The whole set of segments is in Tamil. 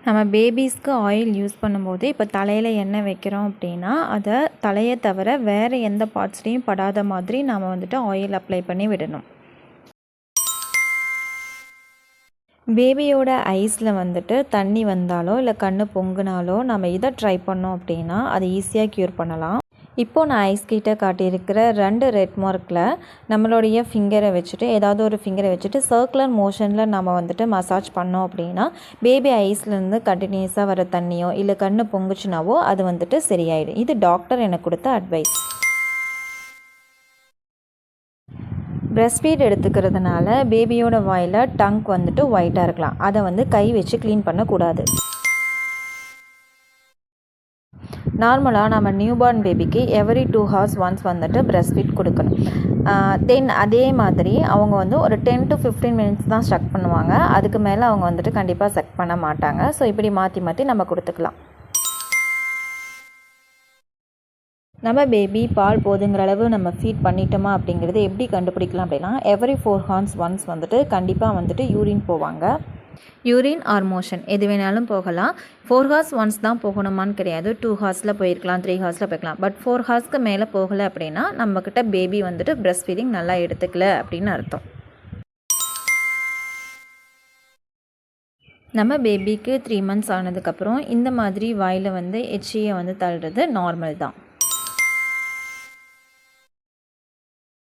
நம்ம பேபிஸ்க்கு ஆயில் யூஸ் பண்ணும்போது இப்போ தலையில் எண்ணெய் வைக்கிறோம் அப்படின்னா அதை தலையை தவிர வேறு எந்த பார்ட்ஸ்லேயும் படாத மாதிரி நாம் வந்துட்டு ஆயில் அப்ளை பண்ணி விடணும். பேபியோட ஐஸில் வந்துட்டு தண்ணி வந்தாலோ இல்லை கண் பொங்குனாலோ நம்ம இதை ட்ரை பண்ணோம் அப்படின்னா அதை ஈஸியாக க்யூர் பண்ணலாம். இப்போது நான் ஐஸ் கிட்ட காட்டியிருக்கிற 2 ரெட் மார்க்கில் நம்மளுடைய ஃபிங்கரை வச்சுட்டு ஏதாவது ஒரு ஃபிங்கரை வச்சுட்டு சர்க்குலர் மோஷனில் நம்ம வந்துட்டு மசாஜ் பண்ணோம் அப்படின்னா பேபி ஐஸ்லேருந்து கண்டினியூஸாக வர தண்ணியோ இல்லை கண் பொங்குச்சுனாவோ அது வந்துட்டு சரியாயிடும். இது டாக்டர் எனக்கு கொடுத்த அட்வைஸ். பிரஸ்ட் ஃபீட் எடுத்துக்கிறதுனால பேபியோட வாயில் டங்க் வந்துட்டு ஒயிட்டாக இருக்கலாம். அதை வந்து கை வச்சு க்ளீன் பண்ணக்கூடாது. நார்மலாக நம்ம நியூபார்ன் பேபிக்கு எவ்ரி 2 hours ஒன்ஸ் வந்துட்டு பிரஸ்ட் ஃபீட் கொடுக்கணும். தென் அதே மாதிரி அவங்க வந்து ஒரு 10 to 15 minutes தான் ஸ்டக் பண்ணுவாங்க. அதுக்கு மேலே அவங்க வந்துட்டு கண்டிப்பாக செக் பண்ண மாட்டாங்க. ஸோ இப்படி மாற்றி மாற்றி நம்ம கொடுத்துக்கலாம். நம்ம பேபி பால் போதுங்கிற அளவு நம்ம ஃபீட் பண்ணிட்டோமா அப்படிங்கிறது எப்படி கண்டுபிடிக்கலாம் அப்படின்னா எவ்ரி 4 hours ஒன்ஸ் வந்துட்டு கண்டிப்பாக வந்துட்டு யூரின் போவாங்க. யூரின் ஆர் மோஷன் எது வேணாலும் போகலாம். 4 hours ஒன்ஸ் தான் போகணுமான்னு கிடையாது. 2 hours போயிருக்கலாம், 3 hours போயிருக்கலாம். பட் 4 hours மேலே போகலை அப்படின்னா நம்மக்கிட்ட பேபி வந்துட்டு பிரஸ்ட் ஃபீடிங் நல்லா எடுத்துக்கல அப்படின்னு அர்த்தம். நம்ம பேபிக்கு 3 months ஆனதுக்கப்புறம் இந்த மாதிரி வாயில் வந்து எச்சியை வந்து தள்ளுறது நார்மல் தான்.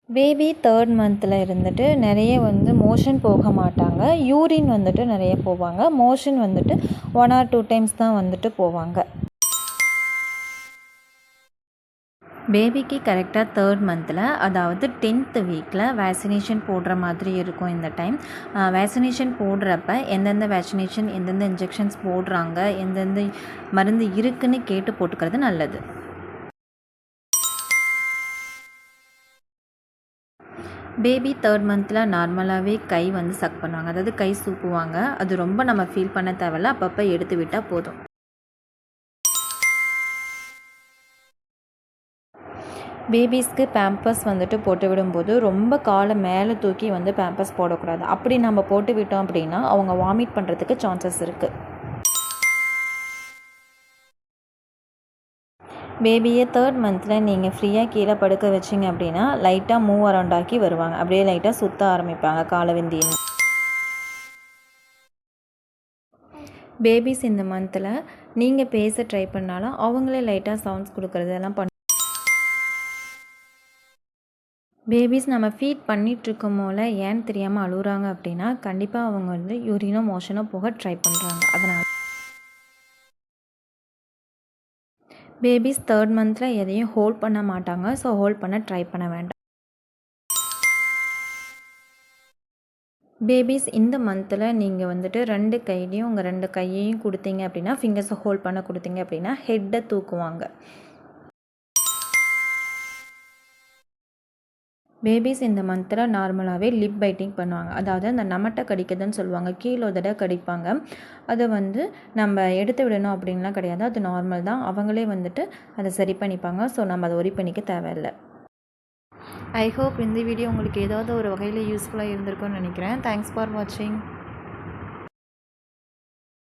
பேபி 3rd monthல இருந்துட்டு நிறைய வந்து மோஷன் போக மாட்டாங்க. யூரின் வந்துட்டு நிறைய போவாங்க. மோஷன் வந்துட்டு 1 or 2 times தான் வந்துட்டு போவாங்க. பேபிக்கு கரெக்டாக 3rd monthல அதாவது 10th weekல வேக்சினேஷன் போடுற மாதிரி இருக்கும். இந்த டைம் வேக்சினேஷன் போடுறப்ப எந்தெந்த வேக்சினேஷன் எந்தெந்த இன்ஜெக்ஷன்ஸ் போடுறாங்க எந்தெந்த மருந்து இருக்குன்னு கேட்டு போட்டுக்கிறது நல்லது. பேபி 3rd monthல நார்மலாகவே கை வந்து சக் பண்ணுவாங்க. அதாவது கை சூப்புவாங்க. அது ரொம்ப நம்ம ஃபீல் பண்ண தேவையில்ல. அப்பப்போ எடுத்து விட்டால் போதும். பேபிஸ்க்கு பேம்பர்ஸ் வந்துட்டு போட்டு விடும்போது ரொம்ப காலை மேலே தூக்கி வந்து பேம்பர்ஸ் போடக்கூடாது. அப்படி நம்ம போட்டு விட்டோம் அப்படின்னா அவங்க வாமிட் பண்ணுறதுக்கு சான்சஸ் இருக்குது. பேபியை 3rd monthல நீங்கள் ஃப்ரீயாக கீழே படுக்க வச்சிங்க அப்படின்னா லைட்டாக மூவ் அரவுண்ட் ஆக்கி வருவாங்க. அப்படியே லைட்டாக சுற்ற ஆரம்பிப்பாங்க காலவிந்தின்னு. பேபிஸ் இந்த மந்தில் நீங்கள் பேச ட்ரை பண்ணாலும் அவங்களே லைட்டாக சவுண்ட்ஸ் கொடுக்குறது எல்லாம் பேபிஸ் நம்ம ஃபீட் பண்ணிகிட்ருக்கும் போல ஏன்னு தெரியாமல் அழுகுறாங்க அப்படின்னா கண்டிப்பாக அவங்க வந்து யூரினோ மோஷனோ போக ட்ரை பண்ணுறாங்க. அதனால் பேபிஸ் 3rd monthல எதையும் ஹோல்ட் பண்ண மாட்டாங்க. ஸோ ஹோல்ட் பண்ண ட்ரை பண்ண வேண்டாம். பேபிஸ் இந்த மந்தில் நீங்கள் வந்துட்டு 2 கையிலையும் உங்கள் 2 கையையும் கொடுத்தீங்க அப்படின்னா ஃபிங்கர்ஸை ஹோல்ட் பண்ண கொடுத்தீங்க அப்படின்னா ஹெட்டை தூக்குவாங்க. பேபிஸ் இந்த மந்தில் நார்மலாகவே லிப் பைட்டிங் பண்ணுவாங்க. அதாவது அந்த நமட்டை கடிக்குதுன்னு சொல்லுவாங்க. கீழே தடவை கடிப்பாங்க. அதை வந்து நம்ம எடுத்து விடணும் அப்படின்லாம் கிடையாது. அது நார்மல் தான். அவங்களே வந்துட்டு அதை சரி பண்ணிப்பாங்க. ஸோ நம்ம அதை ஒரி பண்ணிக்க தேவையில்லை. ஐ ஹோப் இந்த வீடியோ உங்களுக்கு ஏதாவது ஒரு வகையில் யூஸ்ஃபுல்லாக இருந்திருக்கும்னு நினைக்கிறேன். தேங்க்ஸ் ஃபார் வாட்சிங்.